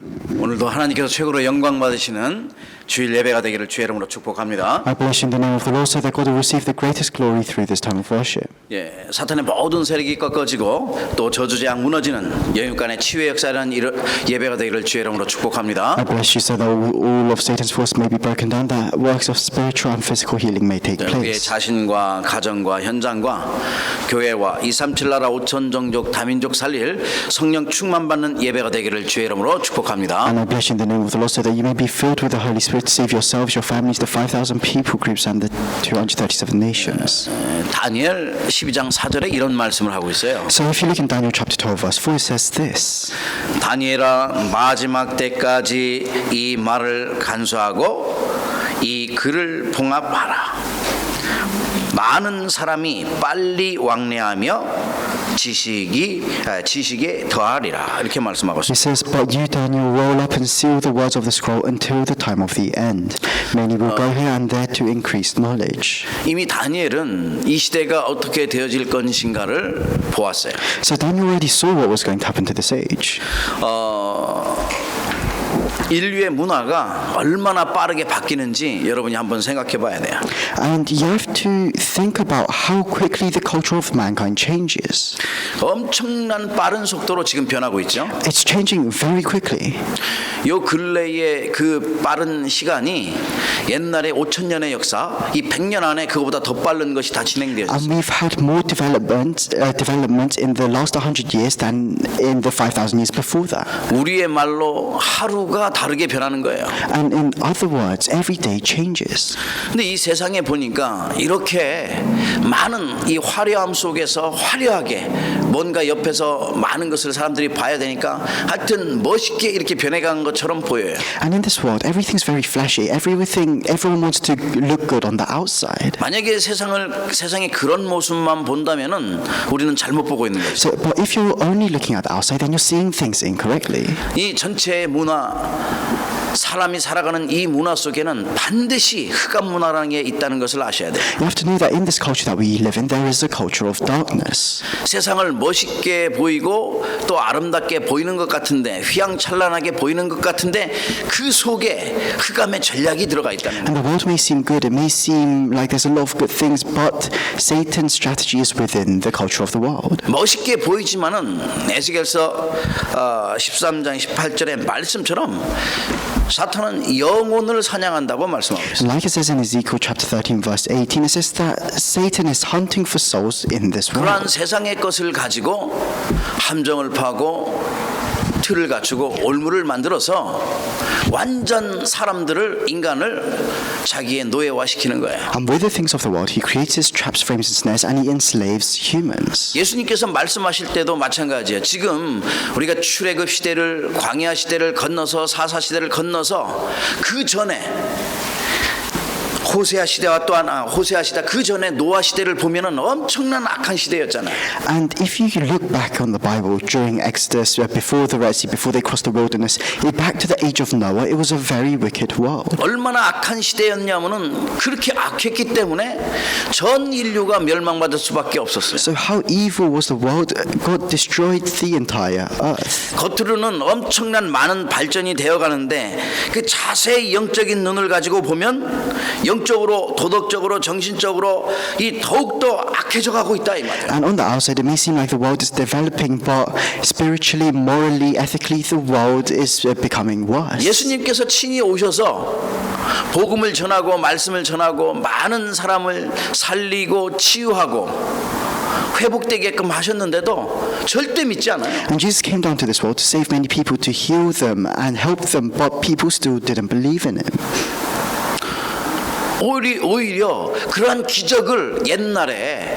오늘도 하나님께서 최고로 영광 받으시는 주일 예배가 되기를 주의 이름으로 축복합니다. I bless you in the name of the Lord so that God will receive the greatest glory through this time of worship. 예, 사탄의 모든 세력이 꺾어지고 또 저주제약 무너지는 영육간의 치유의 역사라는 예배가 되기를 주의 이름으로 축복합니다. I bless you so that all of Satan's force may be broken down, that works of spiritual and physical healing may take 우리의 place. 자신과 가정과 현장과 교회와 237 나라 5천 종족 다민족 살릴 성령 충만받는 예배가 되기를 주의 이름으로 축복합니다. And I bless you in the name of the Lord so that you may be filled with the Holy Spirit to save yourselves, your families, the 5,000 people groups and the 237 nations. 다니엘 12장 4절에 이런 말씀을 하고 있어요. So if you look in Daniel chapter 12 verse 4 it says this. 다니엘아 마지막 때까지 이 말을 간수하고 이 글을 봉합하라. 많은 사람이 빨리 왕래하며 지식에 더하리라. 이렇게 말씀하고 It 있습니다. says, but you, Daniel, roll up and seal the words of the scroll until the time of the end. Many will go here and there to increase knowledge. 이미 다니엘은 이 시대가 어떻게 되어질 것인가를 보았어요. So Daniel already saw what was going to happen to this age. 인류의 문화가 얼마나 빠르게 바뀌는지 여러분이 한번 생각해 봐야 돼요. And you have to think about how quickly the culture of mankind changes. 엄청난 빠른 속도로 지금 변하고 있죠. It's changing very quickly. 요 근래의 그 빠른 시간이 옛날에 5,000년의 역사, 이 100년 안에 그거보다 더 빠른 것이 다 진행되었어요. And we've had more development in the last 100 years than in the 5,000 years before that. 우리의 말로 하루가 다르게 변하는 거예요. And in other words, every day changes. 근데 이 세상에 보니까 이렇게 많은 이 화려함 속에서 화려하게 뭔가 옆에서 많은 것을 사람들이 봐야 되니까 하여튼 멋있게 이렇게 변해간 것처럼 보여요. And in this world, everything's very flashy. Everyone wants to look good on the outside. 만약에 세상의 그런 모습만 본다면은 우리는 잘못 보고 있는 거죠. So, but if you're only looking at the outside, then you're seeing things incorrectly. 이 전체 문화, 사람이 살아가는 이 문화 속에는 반드시 흑암 문화라는 게 있다는 것을 아셔야 돼요. You have to know that in this culture that we live in, there is a culture of darkness. 세상을 멋있게 보이고 또 아름답게 보이는 것 같은데 휘황찬란하게 보이는 것 같은데 그 속에 흑암의 전략이 들어가 있다는 거예요. And the world may seem good, it may seem like there's a lot of good things, but Satan's strategy is within the culture of the world. 멋있게 보이지만은 에스겔서 13장 18절의 말씀처럼 사탄은 영혼을 사냥한다고 말씀하고 있어요. And like it says in Ezekiel chapter 13 verse 18, it says that Satan is hunting for souls in this 그러한 world. 세상의 것을 가지고 함정을 파고 틀을 갖추고 올무를 만들어서 완전 인간을 자기의 노예화시키는 거예요. And with the things of the world, he creates his traps, frames, and snares, and he enslaves humans. 예수님께서 말씀하실 때도 마찬가지예요. 지금 우리가 출애굽 시대를 광야 시대를 건너서 사사 시대를 건너서 그 전에 호세아 시대와 또한 호세아 시대 그 전에 노아 시대를 보면은 엄청난 악한 시대였잖아요. And if you look back on the Bible during Exodus, before the Red Sea, before they crossed the wilderness, back to the age of Noah, it was a very wicked world. 얼마나 악한 시대였냐면은 그렇게 악했기 때문에 전 인류가 멸망받을 수밖에 없었어요. So how evil was the world? God destroyed the entire earth. 겉으로는 엄청난 많은 발전이 되어가는데 그 자세히 영적인 눈을 가지고 보면 영적으로, 도덕적으로, 정신적으로 이 더욱더 악해져 가고 있다 이 말이에요. And on the outside, it may seem like the world is developing, but spiritually, morally, ethically, the world is becoming worse. 예수님께서 친히 오셔서 복음을 전하고 말씀을 전하고 많은 사람을 살리고 치유하고 회복되게끔 하셨는데도 절대 믿지 않아요. And Jesus came down to this world to save many people, to heal them and help them, but people still didn't believe in him. 오히려 그러한 기적을 옛날에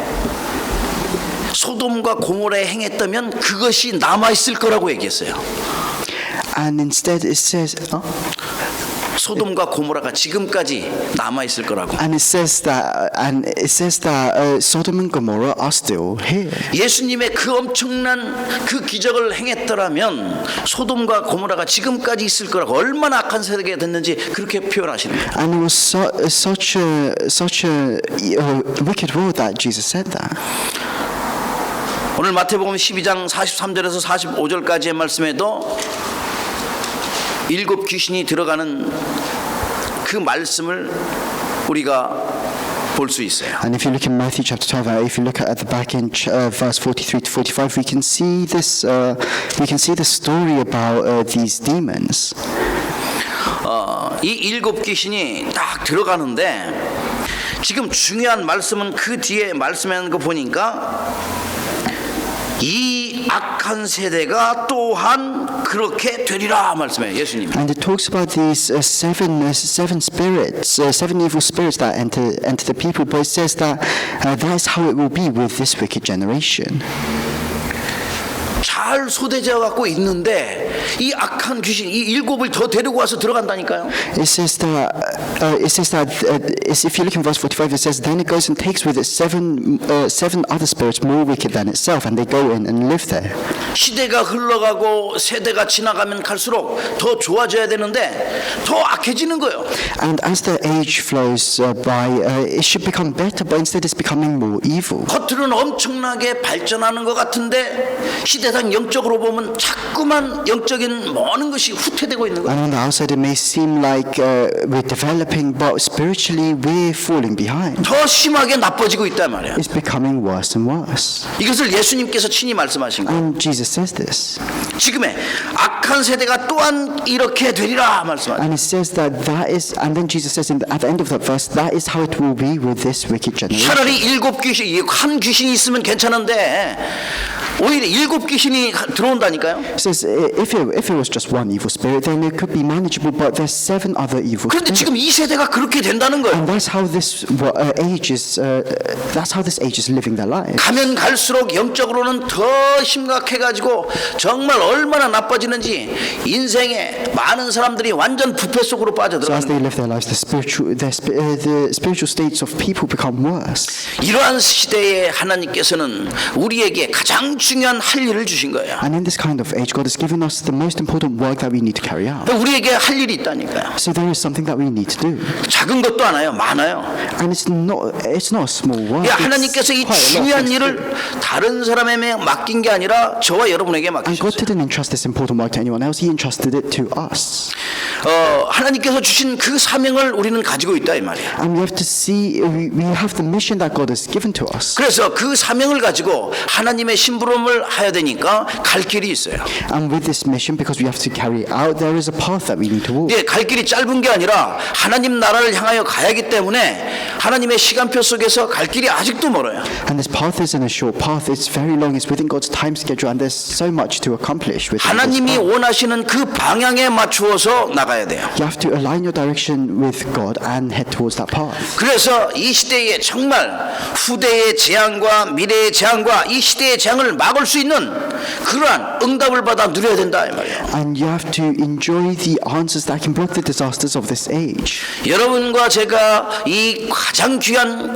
소돔과 고모라에 행했다면 그것이 남아있을 거라고 얘기했어요. And instead it says, 소돔과 고모라가 지금까지 남아있을 거라고. and it says that Sodom and Gomorrah are still here. 예수님의 그 엄청난 그 기적을 행했더라면 소돔과 고모라가 지금까지 있을 거라고. 얼마나 악한 세대가 됐는지 그렇게 표현하시는 거예요. And it was such a wicked world that Jesus said that. 오늘 마태복음 12장 43절에서 45절까지의 말씀에도 일곱 귀신이 들어가는 그 말씀을 우리가 볼 수 있어요. And if you look in Matthew chapter 12, if you look at the back in verse 43 to 45, we can see this. We can see the story about these demons. 이 일곱 귀신이 딱 들어가는데 지금 중요한 말씀은 그 뒤에 말씀하는 거 보니까 이 악한 세대가 또한 그렇게 되리라 말씀해요, 예수님. And it talks about these seven spirits, seven evil spirits that enter the people. But it says that that is how it will be with this wicked generation. 잘 소대져 갖고 있는데 이 악한 귀신 이 일곱을 더 데리고 와서 들어간다니까요. It says that if you look in verse 45, it says then it goes and takes with it seven other spirits more wicked than itself, and they go in and live there. 시대가 흘러가고 세대가 지나가면 갈수록 더 좋아져야 되는데 더 악해지는 거예요. And as the age flows by, it should become better, but instead it's becoming more evil. 겉으로는 엄청나게 발전하는 것 같은데 시대상 영적으로 보면 자꾸만 영적인 많은 것이 후퇴되고 있는 거예요. And on the outside it may seem like we're developing, but spiritually we're falling behind. 더 심하게 나빠지고 있단 말이에요. It's becoming worse and worse. 이것을 예수님께서 친히 말씀하신 거예요. And Jesus says this. 지금의 악한 세대가 또한 이렇게 되리라 말씀하셨어요. And it says that is, and then Jesus says at the end of that verse, that is how it will be with this wicked generation. 차라리 일곱 귀신, 한 귀신이 있으면 괜찮은데 오히려 일곱 귀신이 들어온다니까요. It says if it was just one evil spirit, then it could be manageable. But there's seven other evil 그런데 spirits. 지금 이 세대가 그렇게 된다는 거예요. And that's how this age is. That's how this age is living their lives. 가면 갈수록 영적으로는 더 심각해가지고 정말 얼마나 나빠지는지 인생에 많은 사람들이 완전 부패 속으로 So as 빠져들어가는 they 거예요. live their lives, the spiritual states of people become worse. 이러한 시대에 하나님께서는 우리에게 가장 중요한 할 일을 주신 거예요. And in this kind of age, God has given us the most important work that we need to carry out. 우리에게 할 일이 있다니까요. So there is something that we need to do, 작은 것도 않아요. 많아요. and it's not a small work. 야, It's 하나님께서 이 quite a lot of 중요한 things to do. 일을 다른 사람에게 맡긴 게 아니라 저와 여러분에게 And God 맡기셨어요. didn't entrust this important work to anyone else. He entrusted it to us. 하나님께서 주신 그 사명을 우리는 가지고 있다 이 말이에요. And we have to see, we have the mission that God has given to us. 그래서 그 사명을 가지고 하나님의 심부름을 해야 되니까 갈 길이 있어요. And with this mission, because we have to carry it out, there is a path that we need to walk. 근데 갈 길이 짧은 게 아니라 하나님 나라를 향하여 가야 하기 때문에 하나님의 시간표 속에서 갈 길이 아직도 멀어요. And this path isn't a short path, it's very long, it's within God's time schedule, and there's so much to accomplish within this 하나님이 path. 원하시는 그 방향에 맞추어서 나가야 돼요. You have to align your direction with God and head towards that path. 그래서 이 시대에 정말 후대의 재앙과 미래의 재앙과 이 시대의 재앙을 막을 수 있는 그러한 응답을 받아 누려야 된다 이 말이에요. And you have to enjoy the answers that can block the disasters of this age. 여러분과 제가 이 가장 귀한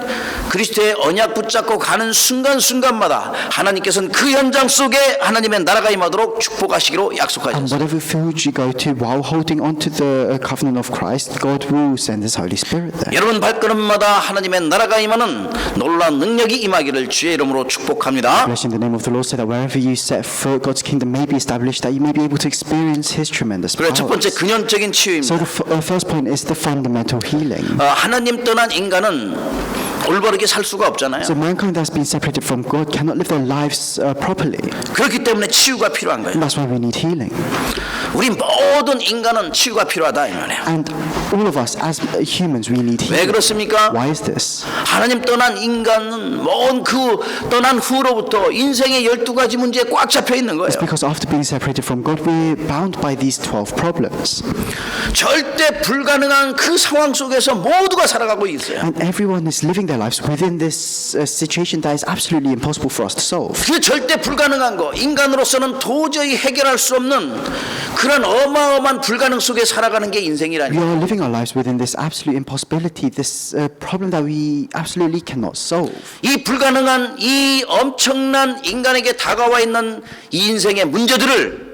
그리스도의 언약 붙잡고 가는 순간순간마다 하나님께서는 그 현장 속에 하나님의 나라가 임하도록 축복하시기로 And 약속하셨습니다. whatever field you go to while holding on to the covenant of Christ, God will send His Holy Spirit there. 여러분 발걸음마다 하나님의 나라가 임하는 놀라운 능력이 임하기를 주의 이름으로 축복합니다. Bless in the name of the Lord, so that wherever you set foot, God's kingdom may be established, that you may be able to experience His tremendous 그래 첫 번째 powers. 근원적인 So 치유입니다. the first point is the fundamental healing. 하나님 떠난 인간은 올바르게 살 수가 없잖아요. So mankind that's been separated from God cannot live their lives properly. 그렇기 때문에 치유가 필요한 거예요. And that's why we need healing. 우리 모든 인간은 치유가 필요하다 이 말이에요. And all of us as humans, we need 왜 healing. 그렇습니까? Why is this? 하나님 떠난 인간은 먼 그 떠난 후로부터 인생의 12가지 문제에 꽉 잡혀 있는 거예요. It's because after being separated from God, we're bound by these 12 problems. 절대 불가능한 그 상황 속에서 모두가 살아가고 있어요. And everyone is living their lives within this situation that is absolutely impossible for us to solve. 그 절대 불가능한 거 인간으로서는 도저히 해결할 수 없는 그런 어마어마한 불가능 속에 살아가는 게 We 인생이라니. are living our lives within this absolute impossibility, this problem that we absolutely cannot solve. 이 불가능한 이 엄청난 인간에게 다가와 있는 이 인생의 문제들을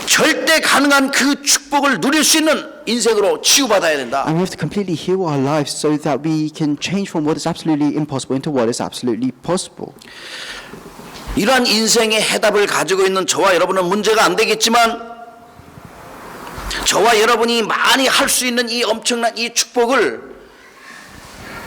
절대 가능한 그 축복을 누릴 수 있는 인생으로 치유받아야 된다. And we have to completely heal our lives so that we can change from what is absolutely impossible into what is absolutely possible. 이러한 인생의 해답을 가지고 있는 저와 여러분은 문제가 안 되겠지만 저와 여러분이 많이 할 수 있는 이 엄청난 이 축복을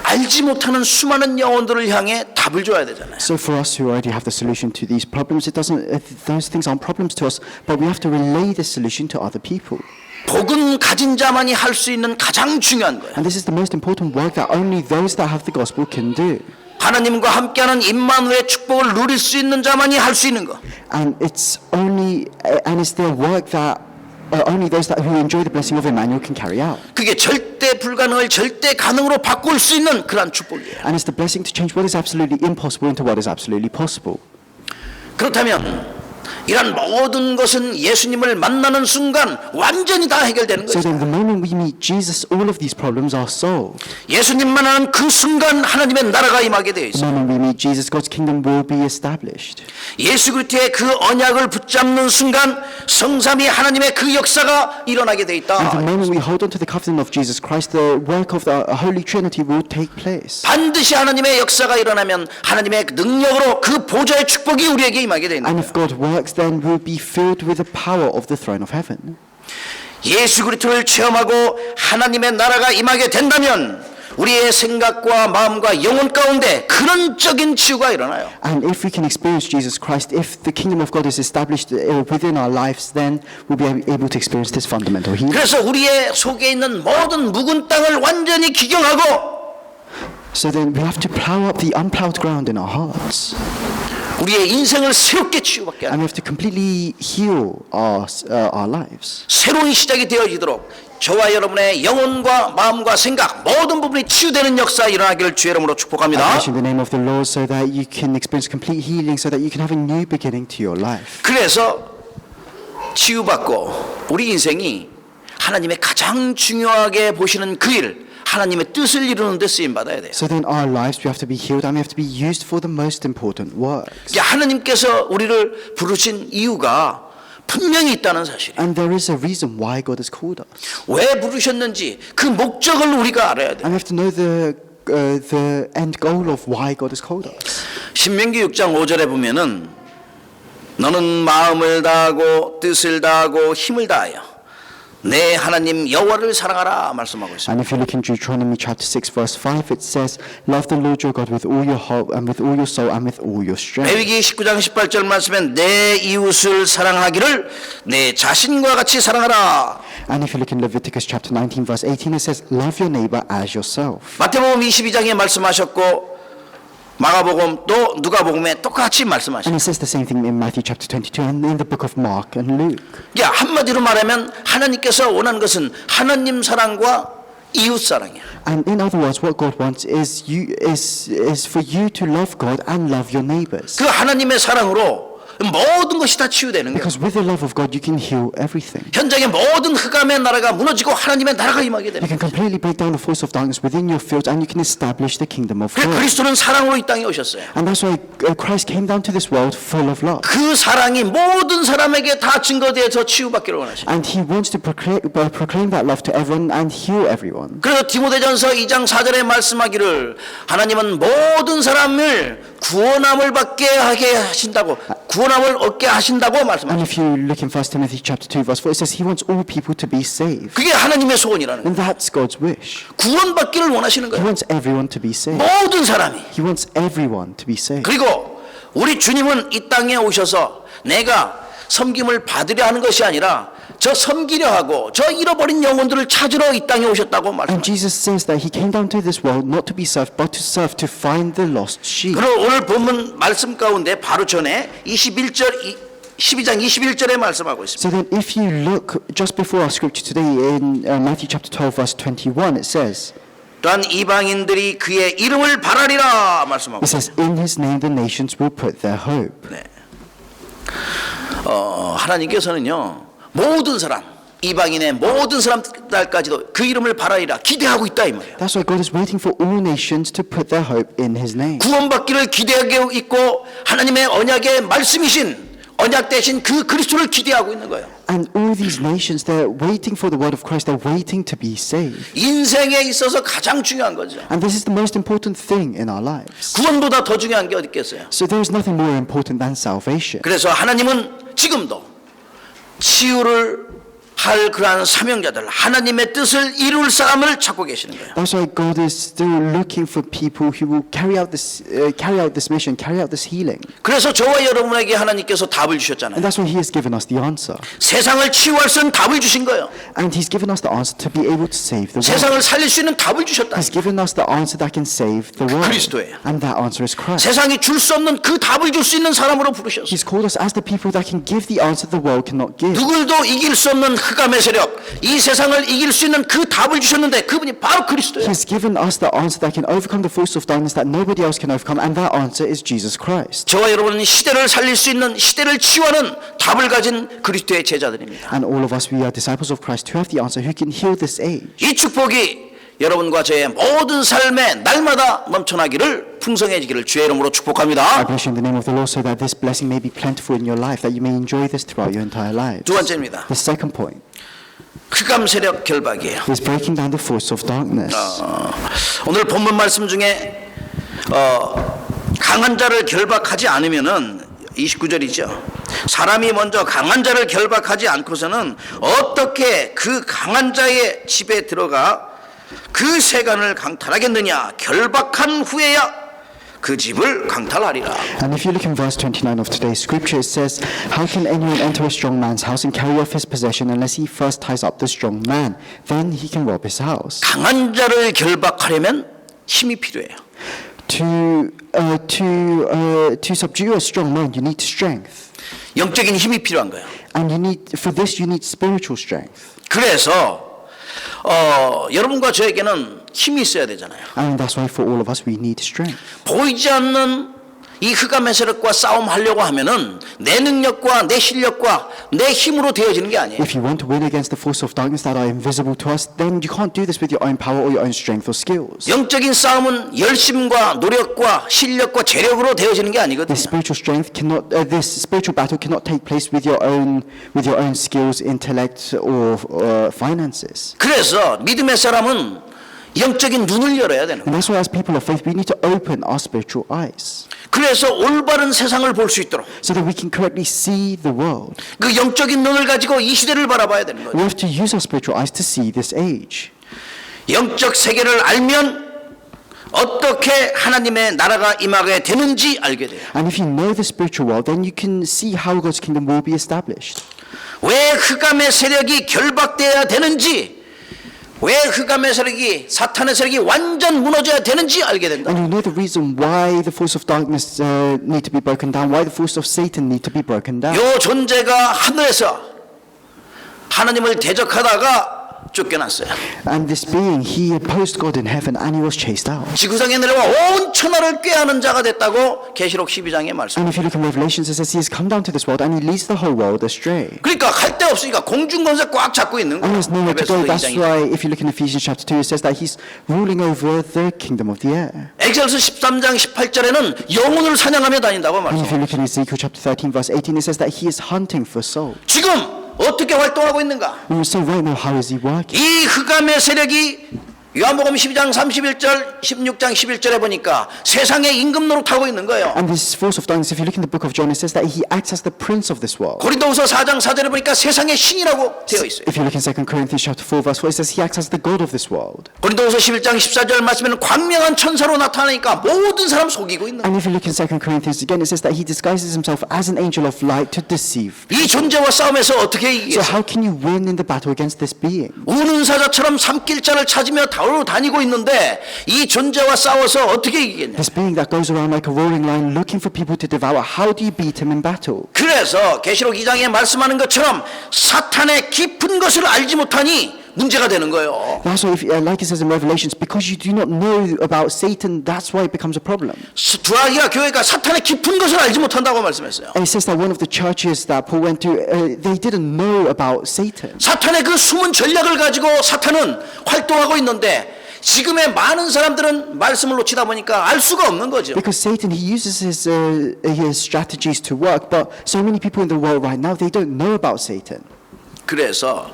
알지 못하는 수많은 영혼들을 향해 답을 줘야 되잖아요. So for us who already have the solution to these problems, it doesn't. Those things aren't problems to us, but we have to relay the solution to other people. 복음 가진 자만이 할 수 있는 가장 중요한 거예요. And this is the most important work that only those that have the gospel can do. 하나님과 함께하는 임마누엘의 축복을 누릴 수 있는 자만이 할 수 있는 거. And it's the work that only those who enjoy the blessing of Emmanuel can carry out. 그게 절대 불가능을 절대 가능으로 바꿀 수 있는 그러한 축복이에요. And it's the blessing to change what is absolutely impossible into what is absolutely possible. 그렇다면 이런 모든 것은 예수님을 만나는 순간 완전히 다 해결되는 So 거죠. then the moment we meet Jesus, all of these problems are solved. 예수님 만나는 그 순간 하나님의 나라가 임하게 되어 The 있어요. moment we meet Jesus, God's kingdom will be established. 예수 그리스도의 그 언약을 붙잡는 순간 성삼위 하나님의 그 역사가 일어나게 돼 And the 있다. moment we hold on to the covenant of Jesus Christ, the work of the Holy Trinity will take place. 반드시 하나님의 역사가 일어나면 하나님의 능력으로 그 보좌의 축복이 우리에게 임하게 되는 And 거예요. if God works, then we'll be filled with the power of the throne of heaven. 예수 그리스도를 체험하고 하나님의 나라가 임하게 된다면 우리의 생각과 마음과 영혼 가운데 근원적인 치유가 일어나요. And if we can experience Jesus Christ, if the kingdom of God is established within our lives, then we'll be able to experience this fundamental healing. 그래서 우리의 속에 있는 모든 묵은 땅을 완전히 기경하고 So then we have to plow up the unplowed ground in our hearts. 우리의 인생을 새롭게 치유받게 하는 And we have to completely heal our lives. 새로운 시작이 되어지도록 저와 여러분의 영혼과 마음과 생각 모든 부분이 치유되는 역사 일어나기를 주의 이름으로 I 축복합니다. wish in the name of the Lord so that you can experience complete healing, so that you can have a new beginning to your life. 그래서 치유받고 우리 인생이 하나님의 가장 중요하게 보시는 그 일, 하나님의 뜻을 이루는 데 쓰임 받아야 돼요. So then our lives, we have to be healed and we have to be used for the most important works. 하나님께서 우리를 부르신 이유가 분명히 있다는 사실이에요. And there is a reason why God has called us. 왜 부르셨는지 그 목적을 우리가 알아야 돼요. And we have to know the end goal of why God has called us. 신명기 6장 5절에 보면은 너는 마음을 다하고 뜻을 다하고 힘을 다하여 내 하나님 여호와를 사랑하라 말씀하고 있습니다. And if you look in Deuteronomy chapter 6 verse 5, it says, Love the Lord your God with all your heart and with all your soul and with all your strength. 레위기 19장 18절 말씀엔 내 이웃을 사랑하기를 내 자신과 같이 사랑하라. And if you look in Leviticus chapter 19 verse 18, it says, Love your neighbor as yourself. 마태복음 22장에 말씀하셨고 마가복음 또 누가복음에 똑같이 말씀하셨어요. And it says the same thing in Matthew chapter 22 and in the book of Mark and Luke. 한마디로 말하면 하나님께서 원하는 것은 하나님 사랑과 이웃 사랑이야. And in other words, what God wants is for you to love God and love your neighbors. 그 하나님의 사랑으로 모든 것이 다 치유되는 거예요. Because with the love of God, you can heal everything. 현장의 모든 흑암의 나라가 무너지고 하나님의 나라가 임하게 You 됩니다. can completely break down the force of darkness within your fields and you can establish the kingdom of 그래서 God. 그리스도는 사랑으로 이 땅에 오셨어요. And that's why Christ came down to this world full of love. 그 사랑이 모든 사람에게 다 증거되어서 치유받기를 원하십니다. And he wants to proclaim that love to everyone and heal everyone. 그래서 디모데전서 2장 4절에 말씀하기를 하나님은 모든 사람을 구원함을 받게 하게 하신다고 구원함을 얻게 하신다고 And 말씀하십니다. if you look in 1 Timothy chapter 2 verse 4, it says he wants all people to be saved. 그게 하나님의 소원이라는 거예요. And that's God's wish. 구원받기를 원하시는 He 거예요. wants everyone to be saved. 모든 사람이. He wants everyone to be saved. 그리고 우리 주님은 이 땅에 오셔서 내가 섬김을 받으려 하는 것이 아니라 저 섬기려 하고 저 잃어버린 영혼들을 찾으러 이 땅에 오셨다고 And 말씀하십니다. Jesus says that he came down to this world not to be served, but to serve, to find the lost sheep. 그리고 오늘 본문 말씀 가운데 바로 전에 12장 21절에 말씀하고 있습니다. So then if you look just before our scripture today in Matthew chapter 12 verse 21, it says, 또한 이방인들이 그의 이름을 바라리라 말씀하고 it says, in his name the nations will put their hope. 네. 하나님께서는요 모든 사람 이방인의 모든 사람들까지도 그 이름을 바라리라 기대하고 있다 이 말이에요. That's why God is waiting for all nations to put their hope in his name. 구원받기를 기대하고 있고 하나님의 언약의 말씀이신 언약 대신 그 그리스도를 기대하고 있는 거예요. And all these nations, they're waiting for the word of Christ. They're waiting to be saved. 인생에 있어서 가장 중요한 거죠. And this is the most important thing in our lives. 구원보다 더 중요한 게 어디 있겠어요. So there is nothing more important than salvation. 그래서 하나님은 지금도 치유를 할 그러한 사명자들, 하나님의 뜻을 이룰 사람을 찾고 계시는 거예요. That's why God is still looking for people who will carry out this mission, carry out this healing. 그래서 저와 여러분에게 하나님께서 답을 주셨잖아요. And that's why He has given us the answer. 세상을 치유할 수 있는 답을 주신 거예요. And He's given us the answer to be able to save the world. 세상을 살릴 수 있는 답을 주셨다. He's given us the answer that can save the world. 그리스도예요. And that answer is Christ. 세상이 줄 수 없는 그 답을 줄 수 있는 사람으로 부르셨어요. He's called us as the people that can give the answer the world cannot give. 누구도 이길 수 없는 흑암의 세력, 이 세상을 이길 수 있는 그 답을 주셨는데 그분이 바로 그리스도예요. He's given us the answer that can overcome the force of darkness that nobody else can overcome, and that answer is Jesus Christ. 저와 여러분은 시대를 살릴 수 있는, 시대를 치유하는 답을 가진 그리스도의 제자들입니다. And all of us, we are disciples of Christ who have the answer, who can heal this age. 이 축복이 여러분과 저의 모든 삶에 날마다 넘쳐나기를, 풍성해지기를 주의 이름으로 I 축복합니다. bless you in the name of the Lord so that this blessing may be plentiful in your life, that you may enjoy this throughout your entire life. 두 번째입니다. The second point 흑암 세력 결박이에요. is breaking down the force of darkness. 오늘 본문 말씀 중에 강한 자를 결박하지 않으면은 29절이죠. 사람이 먼저 강한 자를 결박하지 않고서는 어떻게 그 강한 자의 집에 들어가 그 세간을 강탈하겠느냐. 결박한 후에야 그 집을 강탈하리라. And if you look in verse 29 of today's scripture, it says, "How can anyone enter a strong man's house and carry off his possession unless he first ties up the strong man? Then he can rob his house." 강한 자를 결박하려면 힘이 필요해요. To subdue a strong man, you need strength, 영적인 힘이 필요한 거예요. and for this you need spiritual strength. 그래서 여러분과 저에게는 힘이 있어야 되잖아요. And that's why for all of us we need strength. 보이지 않는 이 흑암의 세력과 싸움하려고 하면은 내 능력과 내 실력과 내 힘으로 되어지는 게 아니에요. If you want to win against the force of darkness that are invisible to us, then you can't do this with your own power or your own strength or skills. 영적인 싸움은 열심과 노력과 실력과 재력으로 되어지는 게 아니거든요. This spiritual battle cannot take place with your own skills, intellect, or finances. 그래서 믿음의 사람은 영적인 눈을 열어야 되는 거예요. And that's why as people of faith, we need to open our spiritual eyes 그래서 올바른 세상을 볼 수 있도록 so that we can correctly see the world. 그 영적인 눈을 가지고 이 시대를 바라봐야 되는 거예요. We have to use our spiritual eyes to see this age. 영적 세계를 알면 어떻게 하나님의 나라가 임하게 되는지 알게 돼요. And if you know the spiritual world, then you can see how God's kingdom will be established. 왜 흑암의 세력이 결박돼야 되는지, 왜 흑암의 세력이, 사탄의 세력이 완전 무너져야 되는지 알게 된다. And you know the reason why the force of darkness need to be broken down, why the force of Satan need to be broken down. 요 존재가 하늘에서 하나님을 대적하다가 쫓겨났어요. And this being, he opposed God in heaven and he was chased out. 지구상에 내려와 온 천하를 꾀하는 자가 됐다고 계시록 12장에 말씀. And if you look in Revelations, it says he has come down to this world and he leads the whole world astray. 그러니까 갈 데 없으니까 공중권세 꽉 잡고 있는 And 거예요. there's nowhere to go. 에베소서 That's 2장이. why if you look in Ephesians chapter 2, it says that he's ruling over the kingdom of the air. 엑셀서 13장 18절에는 영혼을 사냥하며 다닌다고 And if 말씀. you look in Ezekiel chapter 13, verse 18, it says that he is hunting for souls. 지금 어떻게 활동하고 있는가? And so right now, how is he working? 이 흑암의 세력이 요한복음 12장 31절 16장 11절에 보니까 세상의 임금 노릇하고 있는 거예요. And this force of darkness, if you look in the book of John, it says that he acts as the prince of this world. 고린도후서 4장 4절에 보니까 세상의 신이라고 되어 있어요. If you look in 2 Corinthians chapter 4, verse 4, it says he acts as the God of this world. 고린도후서 11장 14절 말씀에는 광명한 천사로 나타나니까 모든 사람 속이고 있는 거예요. And if you look in 2 Corinthians again, it says that he disguises himself as an angel of light to deceive. 이 존재와 싸움에서 어떻게 So 이기겠어요? how can you win in the battle against this being? 우는 사자처럼 삼킬자를 찾으며 다니고 있는데 이 존재와 싸워서 어떻게 이기겠냐? This being that goes around like a roaring lion looking for people to devour, how do you beat him in battle? 그래서 계시록 2장에 말씀하는 것처럼 사탄의 깊은 것을 알지 못하니 문제가 되는 거예요. That's why, like it says in Revelations, because you do not know about Satan, that's why it becomes a problem. 두아기아 교회가 사탄의 깊은 것을 알지 못한다고 말씀했어요. And it says that one of the churches that Paul went to, they didn't know about Satan. 사탄의 그 숨은 전략을 가지고 사탄은 활동하고 있는데 지금의 많은 사람들은 말씀을 놓치다 보니까 알 수가 없는 거죠. Because Satan, he uses his strategies to work, but so many people in the world right now, they don't know about Satan. 그래서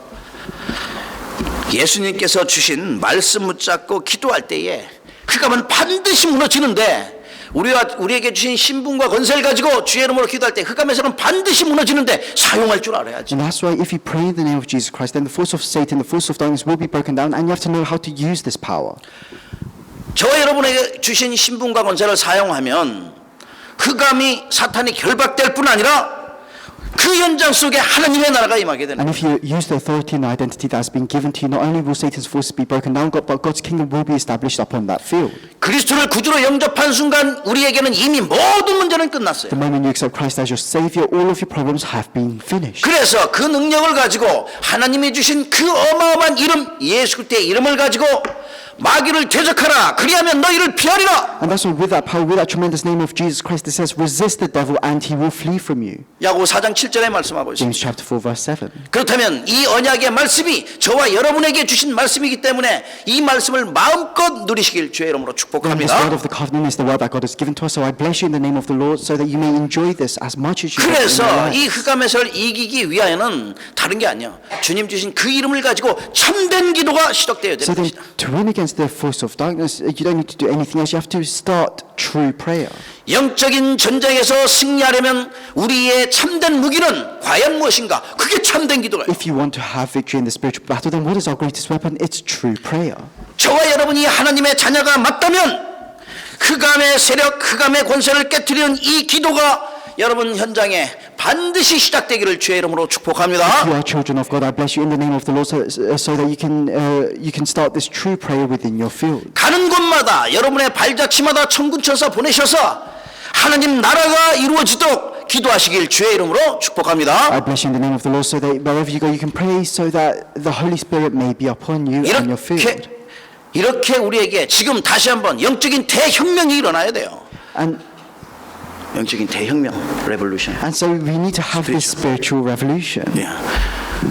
예수님께서 주신 말씀 붙잡고 기도할 때에 흑암은 반드시 무너지는데 우리에게 주신 신분과 권세를 가지고 주의 이름으로 기도할 때 흑암에서는 반드시 무너지는데 사용할 줄 알아야지. And that's why if you pray in the name of Jesus Christ, then the force of Satan, the force of darkness will be broken down, and you have to know how to use this power. 저와 여러분에게 주신 신분과 권세를 사용하면 흑암이 사탄이 결박될 뿐 아니라 그 현장 속에 하나님의 나라가 임하게 되는 And if you use the authority and identity that's been given to you, not only will Satan's forces be broken down, but God's kingdom will be established upon that field. 그리스도를 구주로 영접한 순간 우리에게는 이미 모든 문제는 끝났어요. The moment you accept Christ as your Savior, all of your problems have been finished. 그래서 그 능력을 가지고 하나님이 주신 그 어마어마한 이름 예수 그리스도의 이름을 가지고 마귀를 대적하라 그리하면 너희를 피하리라. And that's why with that power, with that tremendous name of Jesus Christ, it says, resist the devil and he will flee from you. 야고보 4장 7절에 말씀하고 있습니다. James chapter 4 verse 7. 그렇다면 이 언약의 말씀이 저와 여러분에게 주신 말씀이기 때문에 이 말씀을 마음껏 누리시길 주의 이름으로 And this 축복합니다. word of the covenant is the word that God has given to us. So I bless you in the name of the Lord so that you may enjoy this as much as you can in your 그래서 이 life. 흑암에서를 이기기 위하여는 다른 게 아니야. 주님 주신 그 이름을 가지고 참된 기도가 시작되어야 So 되는 then, 것이다. to win against the force of darkness, you don't need to do anything else. You have to start true prayer. 영적인 전쟁에서 승리하려면 우리의 참된 무기는 과연 무엇인가? 그게 참된 기도가. If you want to have victory in the spiritual battle, then what is our greatest weapon? It's true prayer. 저와 여러분이 하나님의 자녀가 맞다면 흑암의 세력, 흑암의 권세를 깨트리는 이 기도가 여러분 현장에 반드시 시작되기를 주의 이름으로 If 축복합니다. you are children of God, I bless you in the name of the Lord so that you can start this true prayer within your field. 가는 곳마다 여러분의 발자취마다 천군천사 보내셔서 하나님 나라가 이루어지도록 기도하시길 주의 이름으로 축복합니다. I bless you in the name of the Lord so that wherever you go, you can pray so that the Holy Spirit may be upon you and your field. 이렇게 우리에게 지금 다시 한번 영적인 대혁명이 일어나야 돼요. And 영적인 대혁명, revolution. so we need to have this spiritual revolution.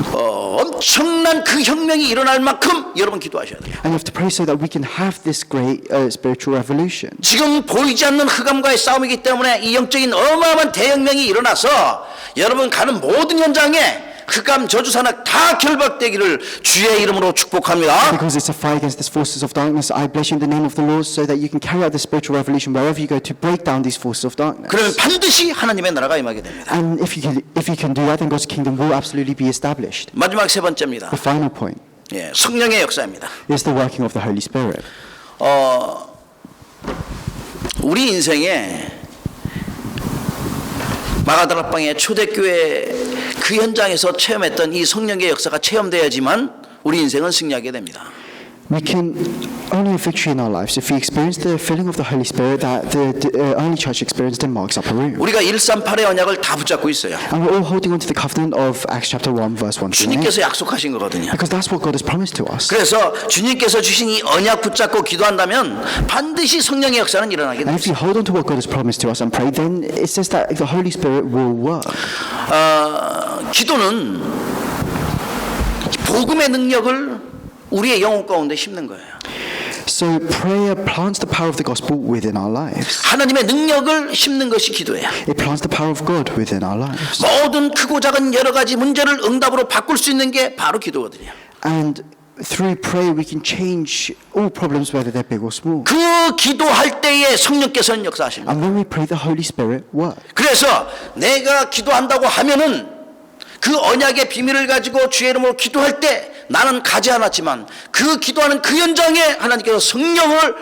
엄청난 그 혁명이 일어날 만큼 여러분 기도하셔야 돼요. And you have to pray so that we can have this great spiritual revolution. 지금 보이지 않는 흑암과의 싸움이기 때문에 이 영적인 어마어마한 대혁명이 일어나서 여러분 가는 모든 현장에 흑암 저주산악 다 결박되기를 주의 이름으로 축복합니다. Because it's a fight against these forces of darkness, I bless you in the name of the Lord so that you can carry out the spiritual revolution wherever you go to break down these forces of darkness. 그러면 반드시 하나님의 나라가 임하게 됩니다. And if you can do that, then God's kingdom will absolutely be established. 마지막 세 번째입니다. The final point 예, 성령의 역사입니다. is the working of the Holy Spirit. 우리 인생에 마가다락방의 초대교회 그 현장에서 체험했던 이 성령의 역사가 체험돼야지만 우리 인생은 승리하게 됩니다. We can only have victory in our lives if we experience the filling of the Holy Spirit that the early church experienced in Mark's upper room. 우리가 138의 언약을 다 붙잡고 있어요. And we're all holding on to the covenant of Acts chapter 1 verse 1 to 8. 주님께서 약속하신 거거든요. Because that's what God has promised to us. 그래서 주님께서 주신 이 언약 붙잡고 기도한다면 반드시 성령의 역사는 일어나게 And if 됩니다. we hold on to what God has promised to us and pray, then it says that the Holy Spirit will work. 기도는 복음의 능력을 우리의 영혼 가운데 심는 거예요. So prayer plants the power of the gospel within our lives. 하나님의 능력을 심는 것이 기도예요. It plants the power of God within our lives. 모든 크고 작은 여러 가지 문제를 응답으로 바꿀 수 있는 게 바로 기도거든요. And through prayer we can change all problems, whether they're big or small. 그 기도할 때에 성령께서는 역사하십니다. And when we pray, the Holy Spirit works. 그래서 내가 기도한다고 하면은 그 언약의 비밀을 가지고 주의 이름으로 기도할 때 나는 가지 않았지만 그 기도하는 그 현장에 하나님께서 성령을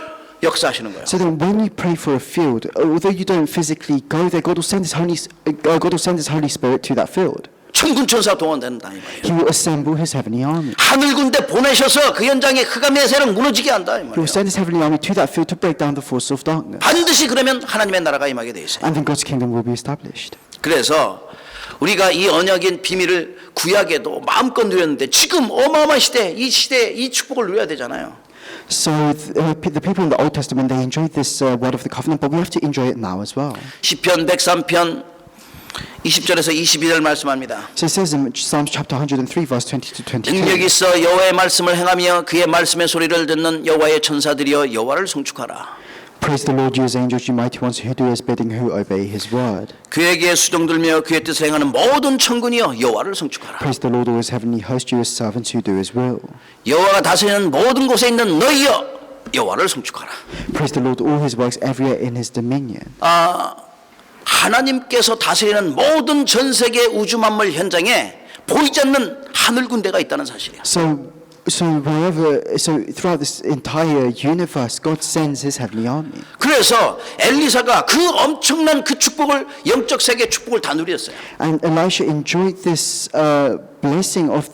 역사하시는 거예요. So then when you pray for a field, although you don't physically go there, God will send His Holy Spirit to that field. 천군천사 동원된다 이 말이에요. He will assemble His heavenly army. 하늘 군대 보내셔서 그 현장에 흑암의 세력 무너지게 한다 이 He will 말이에요. send His heavenly army to that field to break down the force of darkness. 반드시 그러면 하나님의 나라가 임하게 돼 있어요. And then God's kingdom will be established. 그래서 우리가 이 언약인 비밀을 구약에도 마음껏 누렸는데 지금 어마어마한 시대, 이 시대에 이 축복을 누려야 되잖아요. So the people in the Old Testament, they enjoyed this word of the covenant, but we have to enjoy it now as well. 시편 103편 20절에서 22절 말씀합니다. So it says in Psalms chapter 103 verse 20 to 22. 능력이 있어 여호와의 말씀을 행하며 그의 말씀의 소리를 듣는 여호와의 천사들이여 여호와를 송축하라. Praise the Lord, you his angels, you mighty ones who do his bidding, who obey his word. 그에게 수종들며 그의 뜻을 행하는 모든 천군이여 여호와를 송축하라. Praise the Lord, all his heavenly host, you his servants who do his will. 여호와가 다스리는 모든 곳에 있는 너희여 여호와를 송축하라. Praise the Lord, all his works everywhere in his dominion. 하나님께서 다스리는 모든 전 세계 우주 만물 현장에 보이지 않는 하늘 군대가 있다는 사실이야. So throughout this entire universe, God sends his heavenly army. 그래서 엘리사가 그 엄청난 그 축복을, 영적 세계 축복을 다 누렸어요. And Elisha enjoyed this blessing of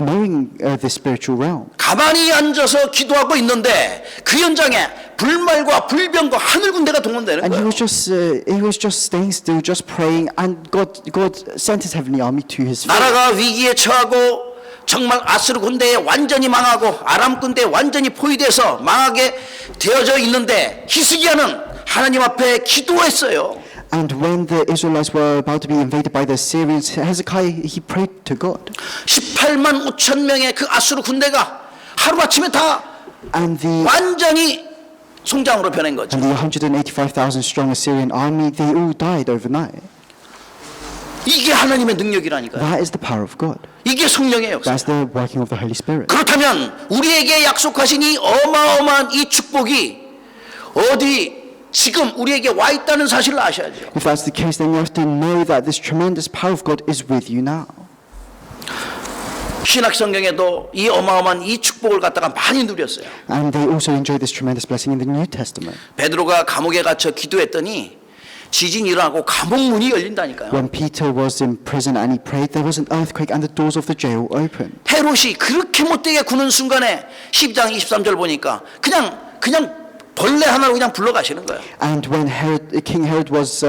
knowing the spiritual realm. 가만히 앉아서 기도하고 있는데 그 현장에 불말과 불병과 하늘 군대가 동원되는 And he 거예요. was just staying still, just praying, and God sent his heavenly army to his face. 나라가 위기에 처하고 정말 아스르 군대에 완전히 망하고 아람 군대에 완전히 포위돼서 망하게 되어져 있는데 히스기야는 하나님 앞에 기도했어요. And when the Israelites were about to be invaded by the Syrians, Hezekiah, he prayed to God. 18만 5천 명의 그 아스르 군대가 하루아침에 다 And the 완전히 송장으로 변한 거죠. And the 185,000 strong Assyrian army, they all died overnight. 이게 하나님의 능력이라니까요. That is the power of God. 이게 성령의 역사. That's the working of the Holy Spirit. 그렇다면 우리에게 약속하신 이 어마어마한 이 축복이 어디 지금 우리에게 와 있다는 사실을 아셔야죠. If that's the case, then you have to know that this tremendous power of God is with you now. 신약 성경에도 이 어마어마한 이 축복을 갖다가 많이 누렸어요. And they also enjoy this tremendous blessing in the New Testament. 베드로가 감옥에 갇혀 기도했더니 지진이 일어나고 감옥 문이 열린다니까요. When Peter was in prison and he prayed, there was an earthquake and the doors of the jail opened. 헤롯이 그렇게 못되게 구는 순간에 12장 23절 보니까 그냥 벌레 하나로 그냥 불러가시는 거예요. And when King Herod was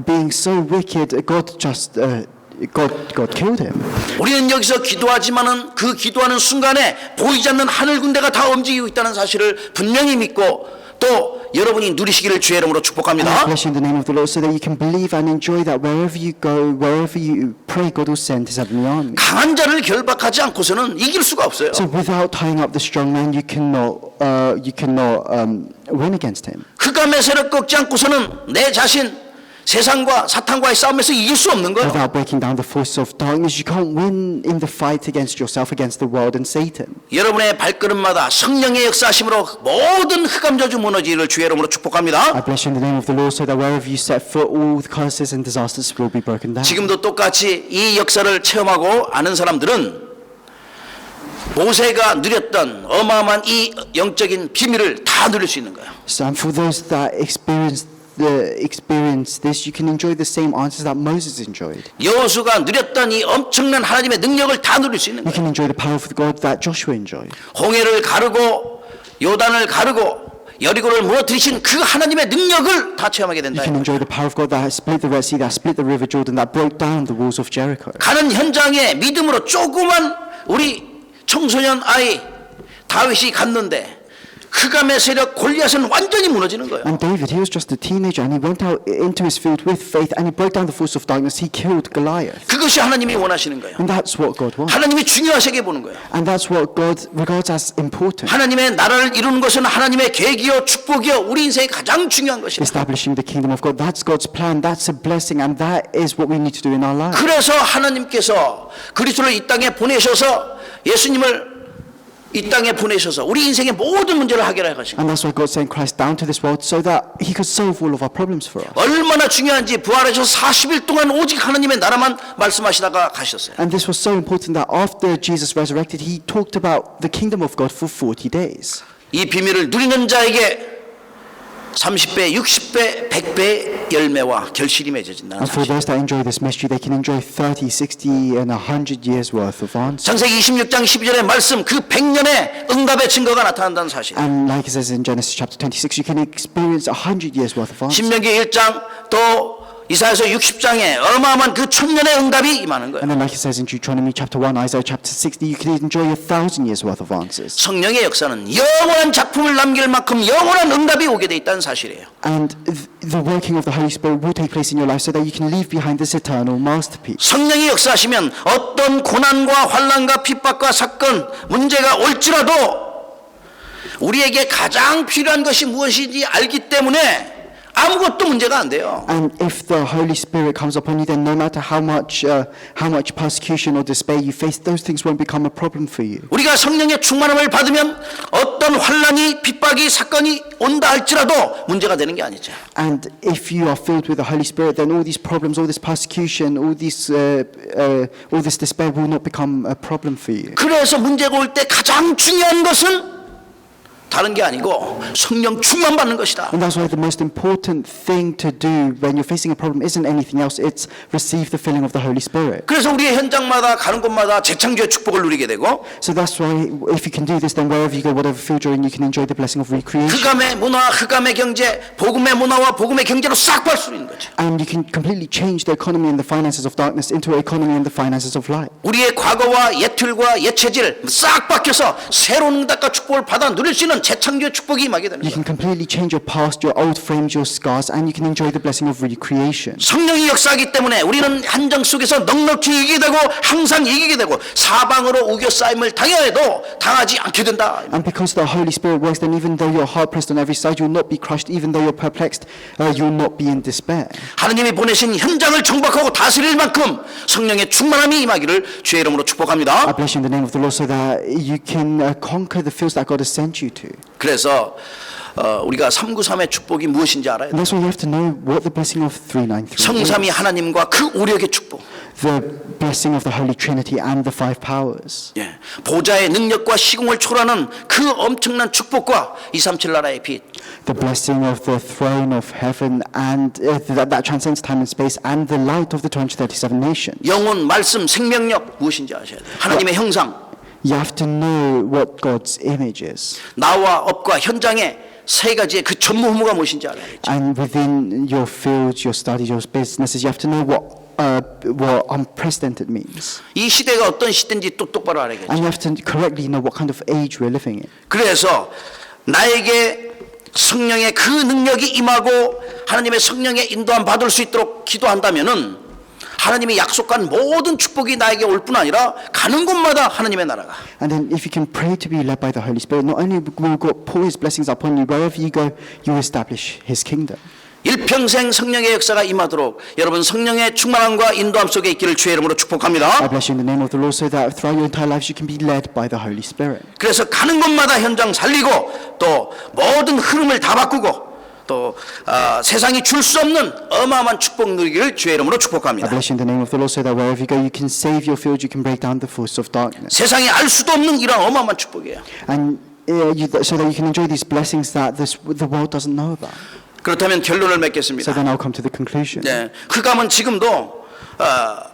being so wicked, God killed him. 우리는 여기서 기도하지만은 그 기도하는 순간에 보이지 않는 하늘 군대가 다 움직이고 있다는 사실을 분명히 믿고 또 여러분이 누리시기를 주의 이름으로 And I 축복합니다. bless you in the name of the Lord so that you can believe and enjoy that wherever you go, wherever you pray, God will send his heavenly army. 강한 자를 결박하지 않고서는 이길 수가 없어요. So without tying up the strong man, you cannot win against him. 흑암의 세력 꺾지 않고서는 내 자신 세상과 사탄과의 싸움에서 이길 수 없는 거예요. Without breaking down the forces of darkness, you can't win in the fight against yourself, against the world and Satan. 여러분의 발걸음마다 성령의 역사하심으로 모든 흑암 저주 무너지기를 주의 이름으로 I 축복합니다. bless you in the name of the Lord so that wherever you set foot, all the curses and disasters will be broken down. 지금도 똑같이 이 역사를 체험하고 아는 사람들은 모세가 누렸던 어마어마한 이 영적인 비밀을 다 누릴 수 있는 거예요. So, and for those that experience this, you can enjoy the same answers that Moses enjoyed. 여호수가 누렸던 이 엄청난 하나님의 능력을 다 누릴 수 있는 You 거예요. can enjoy the power of God that Joshua enjoyed. 홍해를 가르고 요단을 가르고 여리고를 무너뜨리신 그 하나님의 능력을 다 체험하게 된다. You can enjoy the power of God that has split the Red Sea, that split the River Jordan, that broke down the walls of Jericho. 가는 현장에 믿음으로 조그만 우리 청소년 아이 다윗이 갔는데 흑암의 세력 골리앗은 완전히 무너지는 거예요. And David, he was just a teenager and he went out into his field with faith and he broke down the force of darkness. He killed Goliath. 그것이 하나님이 원하시는 거예요. And that's what God wants. 하나님이 중요하시게 보는 거예요. And that's what God regards as important. 하나님의 나라를 이루는 것은 하나님의 계기요 축복이요 우리 인생의 가장 중요한 것이다. Establishing the kingdom of God, that's God's plan, that's a blessing, and that is what we need to do in our lives. 그래서 하나님께서 그리스도를 이 땅에 보내셔서 예수님을 이 땅에 보내셔서 우리 인생의 모든 문제를 해결해 가신 거예요. And that's why God sent Christ down to this world so that he could solve all of our problems for us. 얼마나 중요한지 부활하셔서 40일 동안 오직 하나님의 나라만 말씀하시다가 가셨어요. And this was so important that after Jesus resurrected, he talked about the kingdom of God for 40 days. 이 비밀을 누리는 자에게 30배, 60배, 100배의 열매와 결실이 맺어진다는 And for 사실. those that enjoy this mystery, they can enjoy 30, 60, and 100 years worth of answers. 창세기 26장 12절의 말씀 그 100년의 응답의 증거가 나타난다는 사실. And like it says in Genesis chapter 26, you can experience 100 years worth of answers. 신명기 1장 또 이사야서 60장에 어마어마한 그 1000년의 응답이 임하는 거예요. And then like it says in Deuteronomy chapter 1, Isaiah chapter 60, you can enjoy 1,000 years worth of answers. 성령의 역사는 영원한 작품을 남길 만큼 영원한 응답이 오게 돼 있다는 사실이에요. And the working of the Holy Spirit will take place in your life so that you can leave behind this eternal masterpiece. 성령이 역사하시면 어떤 고난과 환난과 핍박과 사건, 문제가 올지라도 우리에게 가장 필요한 것이 무엇인지 알기 때문에 아무것도 문제가 안 돼요. And if the Holy Spirit comes upon you, then no matter how much persecution or despair you face, those things won't become a problem for you. 우리가 성령의 충만함을 받으면 어떤 환난이 핍박이 사건이 온다 할지라도 문제가 되는 게 아니죠. And if you are filled with the Holy Spirit, then all these problems, all this persecution, all this despair will not become a problem for you. 그래서 문제가 올 때 가장 중요한 것은 다른 게 아니고 성령 충만 받는 것이다. And that's why the most important thing to do when you're facing a problem isn't anything else. It's receive the filling of the Holy Spirit. 그래서 우리의 현장마다 가는 곳마다 재창조의 축복을 누리게 되고 So that's why if you can do this, then wherever you go, whatever field you're in, you can enjoy the blessing of recreation. 흑암의 문화, 흑암의 경제, 복음의 문화와 복음의 경제로 싹 갈 수 있는 거죠. And you can completely change the economy and the finances of darkness into an economy and the finances of light. 우리의 과거와 옛 틀과 옛 체질 싹 바뀌어서 새로운 응답과 축복을 받아 누릴 수 있는 재창조의 축복이 임하게 되는 You 거예요. can completely change your past, your old frames, your scars, and you can enjoy the blessing of recreation. 성령이 역사하기 때문에 우리는 한정 속에서 넉넉히 이기게 되고 항상 이기게 되고 사방으로 우겨싸임을 당해도 당하지 않게 된다. And because the Holy Spirit works, then even though you're hard-pressed on every side, you'll not be crushed. Even though you're perplexed, you'll not be in despair. 하나님이 보내신 현장을 정박하고 다스릴 만큼 성령의 충만함이 임하기를 주의 이름으로 I 축복합니다. bless you in the name of the Lord so that you can conquer the fields that God has sent you to. 그래서 우리가 393의 축복이 무엇인지 알아야 And 돼요. that's why you have to know what the blessing of 393 성삼위 is. 하나님과 그 오력의 축복. The blessing of the Holy Trinity and the five powers. 예, 보좌의 능력과 시공을 초월하는 그 엄청난 축복과 237 나라의 빛. The blessing of the throne of heaven and that transcends time and space and the light of the 237 nations. 영혼, 말씀, 생명력 무엇인지 아셔야 돼요. 하나님의 형상. You have to know what God's image is. 나와 업과 현장의 세 가지의 그 전무후무가 무엇인지 알아야죠. And within your fields, your studies, your businesses, you have to know what unprecedented means. 이 시대가 어떤 시대인지 똑바로 알아야겠죠. And you have to correctly know what kind of age we're living in. 그래서 나에게 성령의 그 능력이 임하고 하나님의 성령의 인도함 받을 수 있도록 기도한다면은 하나님이 약속한 모든 축복이 나에게 올 뿐 아니라 가는 곳마다 하나님의 나라가. And then if you can pray to be led by the Holy Spirit, not only will God pour His blessings upon you, wherever you go, you establish His kingdom. 일평생 성령의 역사가 임하도록 여러분 성령의 충만함과 인도함 속에 있기를 주의 이름으로 I 축복합니다. bless you in the name of the Lord so that throughout your entire lives you can be led by the Holy Spirit. 그래서 가는 곳마다 현장 살리고 또 모든 흐름을 다 바꾸고 또 세상이 줄 수 없는 어마어마한 축복 누리기를 주의 이름으로 I 축복합니다. bless you in the name of the Lord so that wherever you go you can save your field, you can break down the force of darkness. 세상이 알 수도 없는 이런 어마어마한 축복이에요. And so that you can enjoy these blessings that the world doesn't know about. 그렇다면 결론을 So 맺겠습니다. then I'll come to the conclusion. 네, 흑암은 지금도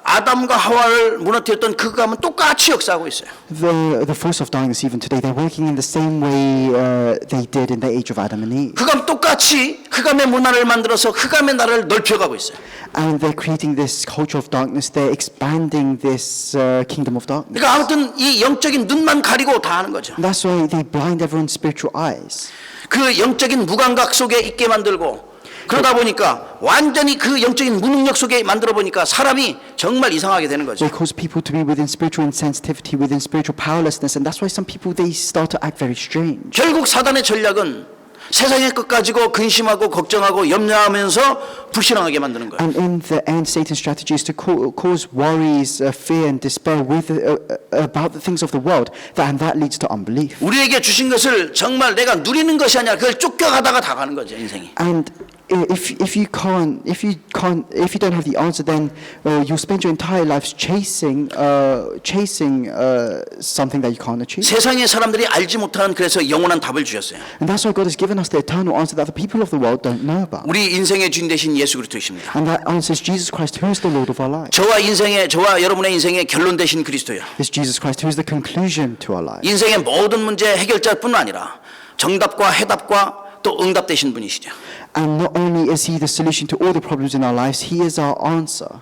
아담과 하와를 무너뜨렸던 그 흑암은 똑같이 역사하고 있어요. The force of darkness even today, they're working in the same way they did in the age of Adam and Eve. 흑암 똑같이 흑암의 문화를 만들어서 흑암의 나라를 넓혀가고 있어요. And they're creating this culture of darkness. They're expanding this kingdom of darkness. 그러니까 아무튼 이 영적인 눈만 가리고 다 하는 거죠. And that's why they blind everyone's spiritual eyes. 그 영적인 무감각 속에 있게 만들고 그러다 보니까 완전히 그 영적인 무능력 속에 만들어 보니까 사람이 정말 이상하게 되는 거죠. They cause people to be within spiritual insensitivity, within spiritual powerlessness, and that's why some people they start to act very strange. 결국 사단의 전략은 세상의 것 가지고 근심하고 걱정하고 염려하면서 불신앙하게 만드는 거예요. And in the end, Satan's strategy is to cause worries, fear, and despair about the things of the world, and that leads to unbelief. 우리에게 주신 것을 정말 내가 누리는 것이 아니라 그걸 쫓겨가다가 다 가는 거죠, 인생이. And if you don't have the answer, then you'll spend your entire lives chasing something that you can't achieve. 세상의 사람들이 알지 못하는 그래서 영원한 답을 주셨어요. And that's why God has given us the eternal answer that the people of the world don't know about. 우리 인생의 주인 되신 예수 그리스도이십니다. And that answer is Jesus Christ, who is the Lord of our lives. 저와 여러분의 인생의 결론 되신 그리스도요. It's Jesus Christ, who is the conclusion to our lives. 인생의 모든 문제 해결자뿐 아니라 정답과 해답과 또 응답 되신 분이시죠. And not only is He the solution to all the problems in our lives, He is our answer.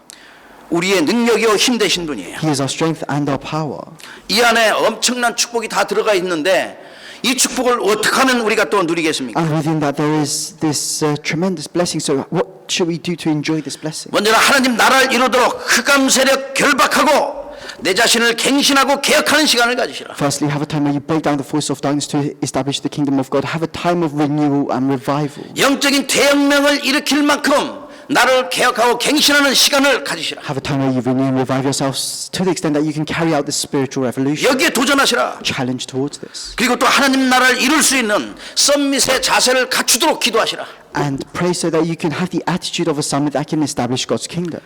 우리의 능력이요 힘 되신 분이에요. He is our strength and our power. 이 안에 엄청난 축복이 다 들어가 있는데 이 축복을 어떻게 하면 우리가 또 누리겠습니까? And within that there is this tremendous blessing. So what should we do to enjoy this blessing? 먼저 하나님 나라를 이루도록 흑암 세력 결박하고 내 자신을 갱신하고 개혁하는 시간을 가지시라. Firstly, have a time where you break down the force of darkness to establish the kingdom of God. Have a time of renewal and revival. 영적인 대혁명을 일으킬 만큼 나를 개혁하고 갱신하는 시간을 가지시라. Have a time where you renew and revive yourselves to the extent that you can carry out this spiritual revolution. 여기에 도전하시라. Challenge towards this. 그리고 또 하나님 나라를 이룰 수 있는 썸밋의 자세를 갖추도록 기도하시라. And pray so that you can have the attitude of a summit that can establish God's kingdom.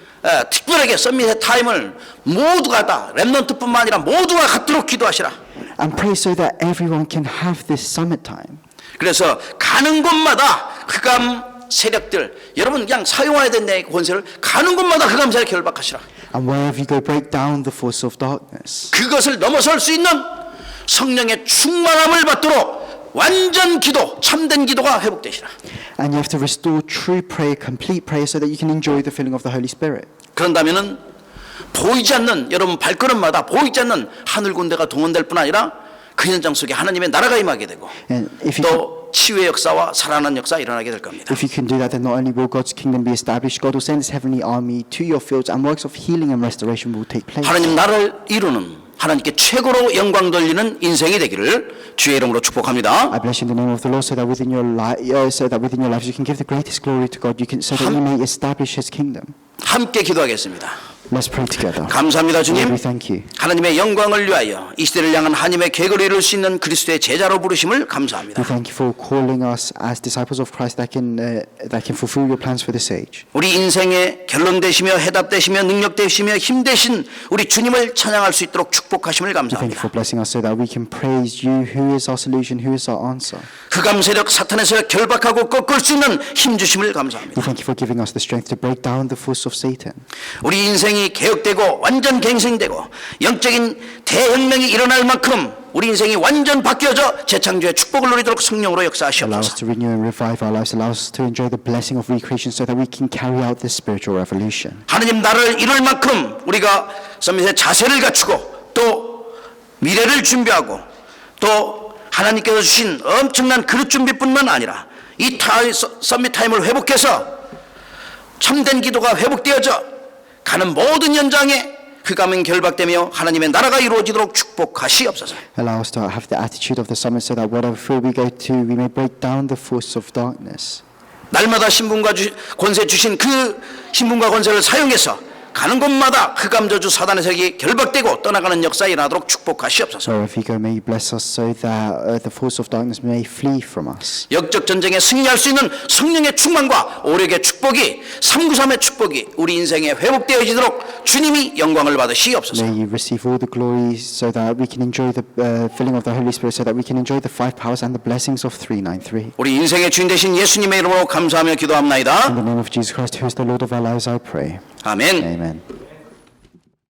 특별하게 썸밋의 타임을 모두가 다 렘넌트뿐만 아니라 모두가 갖도록 기도하시라. And pray so that everyone can have this summit time. 그래서 가는 곳마다 흑암 세력들 여러분 그냥 사용해야 된다는 권세를 가는 곳마다 흑암 세력 결박하시라. And wherever you go, break down the force of darkness. 그것을 넘어설 수 있는 성령의 충만함을 받도록 완전 기도, 참된 기도가 회복되시라. And you have to restore true prayer, complete prayer, so that you can enjoy the filling of the Holy Spirit. 그런다면은 보이지 않는 여러분 발걸음마다 보이지 않는 하늘 군대가 동원될 뿐 아니라 그 현장 속에 하나님의 나라가 임하게 되고 And if you 또 치유의 역사와 살아난 역사 일어나게 될 겁니다. If you can do that, then not only will God's kingdom be established, God will send His heavenly army to your fields, and works of healing and restoration will take place. 하나님 나라를 이루는 하나님께 최고로 영광 돌리는 인생이 되기를 주의 이름으로 축복합니다. I bless you in the name of the Lord, so that within your lives you can give the greatest glory to God. You can, so that you may establish His kingdom. 함께 기도하겠습니다. Let's pray together. 감사합니다, Lord, 주님. we thank you. 하나님의 영광을 위하여 이 시대를 향한 하나님의 계획을 이룰 수 있는 그리스도의 제자로 부르심을 감사합니다. We thank you for calling us as disciples of Christ that can fulfill your plans for this age. 우리 인생의 결론 되시며 해답 되시며 능력 되시며 힘 되신 우리 주님을 찬양할 수 있도록 축복하심을 We thank you 감사합니다. for blessing us so that we can praise you, who is our solution, who is our answer. 흑암 세력 사탄의 세력 결박하고 꺾을 수 있는 힘 주심을 We 감사합니다. thank you for giving us the strength to break down the force of Satan. 우리 인생이 개혁되고 완전 갱생되고 영적인 대혁명이 일어날 만큼 우리 인생이 완전 바뀌어져 재창조의 축복을 누리도록 성령으로 Allow us 역사하시옵소서. to renew and revive our lives. Allow us to enjoy the blessing of recreation so that we can carry out this spiritual revolution. 하나님 나라를 이룰 만큼 우리가 서밋의 자세를 갖추고 또 미래를 준비하고 또 하나님께서 주신 엄청난 그릇 준비뿐만 아니라 이 서밋 타임을 회복해서 참된 기도가 회복되어져 가는 모든 현장에 흑암은 결박되며 하나님의 나라가 이루어지도록 축복하시옵소서. Allow us to have the attitude of the summit so that whatever field we go to, we may break down the force of darkness. 날마다 신분과 권세 주신 그 신분과 권세를 사용해서 가는 곳마다 흑암 저주 사단의 세력이 결박되고 떠나가는 역사에 일어나도록 축복하시옵소서. Wherever you go, may you bless us so that the force of darkness may flee from us. 역적 전쟁에 승리할 수 있는 성령의 충만과 오력의 축복이 393의 축복이 우리 인생에 회복되어지도록 주님이 영광을 받으시옵소서. May you receive all the glory so that we can enjoy the filling of the Holy Spirit, so that we can enjoy the 5 powers and the blessings of 393. 우리 인생의 주인 되신 예수님의 이름으로 감사하며 기도합나이다. In the name of Jesus Christ, who is the Lord of our lives, I pray. 아멘. Amen.